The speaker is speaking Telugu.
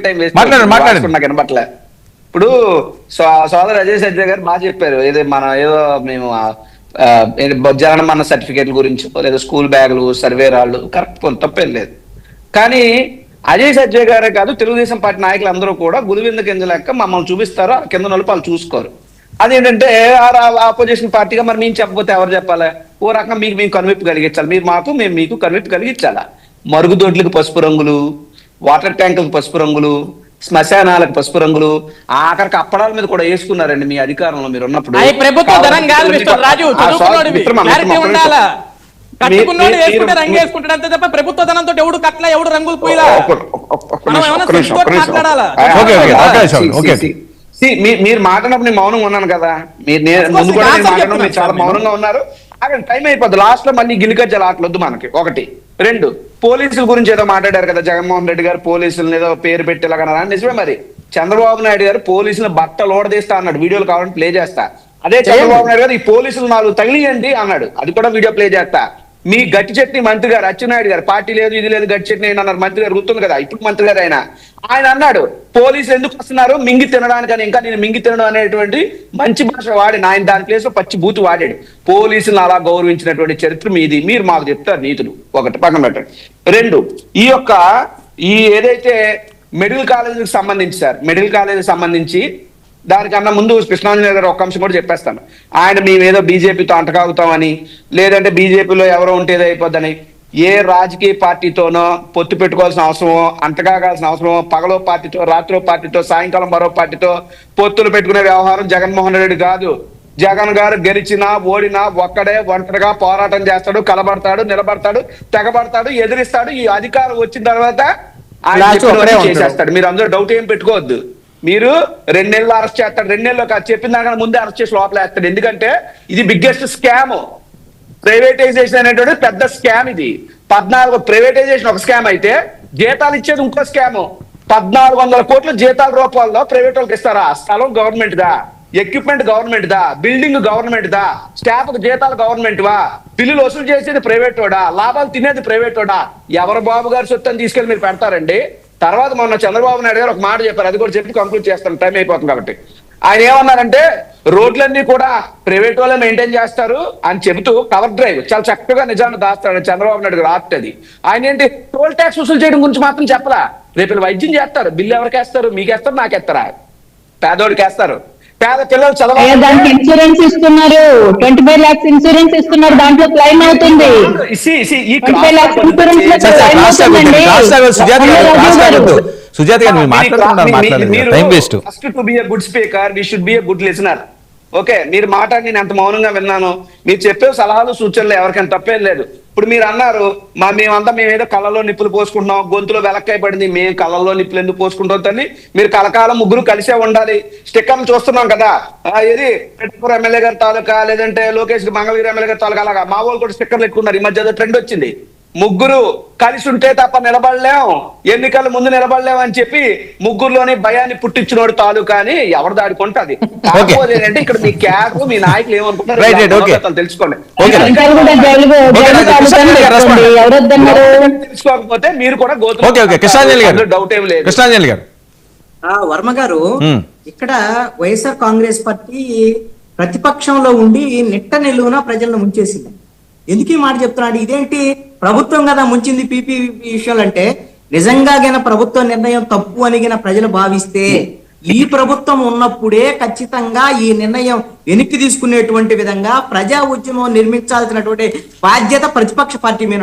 టైం వేస్ట్ మాట్లాడండి. నాకు వినబట్లే. ఇప్పుడు సోదరు అజయ్ సజ్జ గారు బాగా చెప్పారు. ఏదో మేము జగనమన్న సర్టిఫికేట్ల గురించి లేదా స్కూల్ బ్యాగులు సర్వే రాళ్ళు కరెక్ట్, కొంత తప్పేం లేదు. కానీ అజయ్ సజ్జ గారే కాదు, తెలుగుదేశం పార్టీ నాయకులు అందరూ కూడా గురువింద కింద లెక్క మమ్మల్ని చూపిస్తారు, ఆ కింద నలుపు వాళ్ళు చూసుకోరు. అదేంటంటే ఆపోజిషన్ పార్టీగా మరి మేము చెప్పకపోతే ఎవరు చెప్పాలి? ఓ రకంగా మీకు మేము కనువిప్పు కలిగించాలి, మీరు మాకు మేము మీకు కనువిప్పు కలిగించాలా. మరుగుదొడ్లకు పసుపు రంగులు, వాటర్ ట్యాంకులకు పసుపు రంగులు, శ్మశానాలకు పసుపు రంగులు, ఆఖరికి అప్పడాల మీద కూడా వేసుకున్నారండి మీ అధికారంలో మీరు ఉన్నప్పుడు. ప్రభుత్వ ధనంతో ఎవడు కట్ల ఎవడు రంగులు పోయిలా. మీరు మాట్లాడినప్పుడు నేను మౌనంగా ఉన్నాను కదా, ముందు కూడా మీరు చాలా మౌనంగా ఉన్నారు. టైం అయిపోద్ది, లాస్ట్ లో మళ్ళీ గిలికజ్జల ఆటలొద్దు మనకి. ఒకటి. రెండు, పోలీసుల గురించి ఏదో మాట్లాడారు కదా జగన్మోహన్ రెడ్డి గారు, పోలీసులను ఏదో పేరు పెట్టేలాగా. నిజమే, మరి చంద్రబాబు నాయుడు గారు పోలీసులను బట్టలు ఓడదీస్తా అన్నాడు, వీడియోలు కావాలని ప్లే చేస్తా. అదే చంద్రబాబు నాయుడు గారు ఈ పోలీసులు 4 తగిలియండి అన్నాడు, అది కూడా వీడియో ప్లే చేస్తా. మీ గట్టి చట్నీ మంత్రి గారు అచ్చెన్నాయుడు గారు, పార్టీ లేదు ఇది లేదు గట్టి చట్నీ అన్నారు మంత్రి గారు, గుర్తుంది కదా, ఇప్పుడు మంత్రి గారు ఆయన అన్నాడు పోలీసులు ఎందుకు వస్తున్నారు మింగి తినడానికని. ఇంకా నేను మింగి తినడం అనేటువంటి మంచి భాష వాడి ఆయన దాని ప్లేస్ లో పచ్చి బూతు వాడాడు. పోలీసులను అలా గౌరవించినటువంటి చరిత్ర మీది, మీరు మాకు చెప్తారు నీతులు. ఒకటి పక్కన పెట్టండి. రెండు, ఈ ఏదైతే మెడికల్ కాలేజీకి సంబంధించి సార్, మెడికల్ కాలేజీకి సంబంధించి దానికన్నా ముందు కృష్ణాంజలి గారు ఒక అంశం కూడా చెప్పేస్తాను. ఆయన మేమేదో బీజేపీతో అంటకాగుతామని, లేదంటే బీజేపీలో ఎవరో ఉంటేదో అయిపోద్దని, ఏ రాజకీయ పార్టీతోనో పొత్తు పెట్టుకోవాల్సిన అవసరమో, అంటకాగాల్సిన అవసరమో, పగలో పార్టీతో రాత్రో పార్టీతో సాయంకాలం మరో పార్టీతో పొత్తులు పెట్టుకునే వ్యవహారం జగన్మోహన్ రెడ్డి కాదు. జగన్ గారు గెలిచినా ఓడినా ఒక్కడే ఒంటరిగా పోరాటం చేస్తాడు, కలబడతాడు, నిలబడతాడు, తెగబడతాడు, ఎదిరిస్తాడు. ఈ అధికారం వచ్చిన తర్వాత ఆయన చేసేస్తాడు. మీరు అందరూ డౌట్ ఏం పెట్టుకోవద్దు. మీరు 2 నెలలు అరెస్ట్ చేస్తాడు, 2 నెలలు కాదు, చెప్పిన దానికన్నా ముందే అరెస్ట్ చేసి లోపల వేస్తాడు. ఎందుకంటే ఇది బిగ్గెస్ట్ స్కామ్. ప్రైవేటైజేషన్ అనేటువంటి పెద్ద స్కామ్ ఇది. 14 ప్రైవేటైజేషన్ ఒక స్కామ్ అయితే, జీతాలు ఇచ్చేది ఇంకో స్కామ్. 1400 కోట్ల జీతాల రూపాయల్లో ప్రైవేట్ వాళ్ళకి ఇస్తారా? స్థలం గవర్నమెంట్ దా, ఎక్విప్మెంట్ గవర్నమెంట్ దా, బిల్డింగ్ గవర్నమెంట్ దా, స్టాఫ్ జీతాలు గవర్నమెంట్ వా, బిల్లులు వసూలు చేసేది ప్రైవేట్ వాడా, లాభాలు తినేది ప్రైవేట్ వాడా? ఎవరు బాబు గారి సొత్తు తీసుకెళ్ళి మీరు పెడతారండి? తర్వాత మొన్న చంద్రబాబు నాయుడు గారు ఒక మాట చెప్పారు, అది కూడా చెప్పి కంక్లూడ్ చేస్తాను, టైం అయిపోతుంది కాబట్టి. ఆయన ఏమన్నారంటే రోడ్లన్నీ కూడా ప్రైవేట్ వాళ్ళే మెయింటైన్ చేస్తారు అని చెబుతూ కవర్ డ్రైవ్ చాలా చక్కగా నిజాన్ని దాస్తాడు చంద్రబాబు నాయుడు గారు ఆర్ట్ అది. ఆయన ఏంటి టోల్ ట్యాక్స్ వసూలు చేయడం గురించి మాత్రం చెప్పలా. రేపు వైద్యం చేస్తారు, బిల్లు ఎవరికేస్తారు? మీకేస్తారు, నాకేస్తారా? పేదోడికి వేస్తారు. పేద పిల్లలు చదవాలి, ఇన్సూరెన్స్ ఇస్తున్నారు, 25 lakhs ఇన్సూరెన్స్ ఇస్తున్నారు, దాంట్లో క్లైమ్ అవుతుంది. Sujatha garu first to be a good speaker we should be a good listener. Okay, మీరు మాట్లాడి నేను అంత మౌనంగా విన్నాను. మీరు చెప్పే సలహాలు సూచనలు ఎవరికైనా తప్పేం లేదు. ఇప్పుడు మీరు అన్నారు మేమేదో కళ్ళలో నిప్పులు పోసుకుంటున్నాం, గొంతులో వెలక్కాయ పడింది, మేము కళ్ళల్లో నిప్పులు ఎందుకు పోసుకుంటాం తల్లి, మీరు కలకాలం ముగ్గురు కలిసే ఉండాలి. స్టిక్కర్లు చూస్తున్నాం కదా, ఏది పెట్టుకూరు ఎమ్మెల్యే గారి తాలూకా, లేదంటే లోకేష్ మంగళగిరి ఎమ్మెల్యే గారి తాలూకా, అలాగా మా వాళ్ళు కూడా స్టిక్కర్లు ఎక్కున్నారు. ఈ మధ్య ఏదో ట్రెండ్ వచ్చింది, ముగ్గురు కలిసి ఉంటే తప్ప నిలబడలేం, ఎన్నికల ముందు నిలబడలేం అని చెప్పి ముగ్గురులోని భయాన్ని పుట్టించినోడు తాలూకా అని ఎవరు దాడుకుంటుంది. కాకపోతే ఏంటంటే ఇక్కడ మీ క్యాబ్ మీ నాయకులు ఏమనుకుంటారు తెలుసుకోండి. తెలుసుకోకపోతే మీరు కూడా డౌట్ ఏం లేదు. వర్మ గారు, ఇక్కడ వైఎస్ఆర్ కాంగ్రెస్ పార్టీ ప్రతిపక్షంలో ఉండి నిట్ట నిలువున ప్రజలను ముంచేసింది. ఎందుకు ఈ మాట చెప్తున్నాడు? ఇదేంటి ప్రభుత్వం కదా ముంచింది పీపీ విషయాలు అంటే, నిజంగా ప్రభుత్వ నిర్ణయం తప్పు అని ప్రజలు భావిస్తే ఈ ప్రభుత్వం ఉన్నప్పుడే ఖచ్చితంగా ఈ నిర్ణయం వెనక్కి తీసుకునేటువంటి విధంగా ప్రజా ఉద్యమం నిర్మించాల్సినటువంటి బాధ్యత ప్రతిపక్ష పార్టీ మీద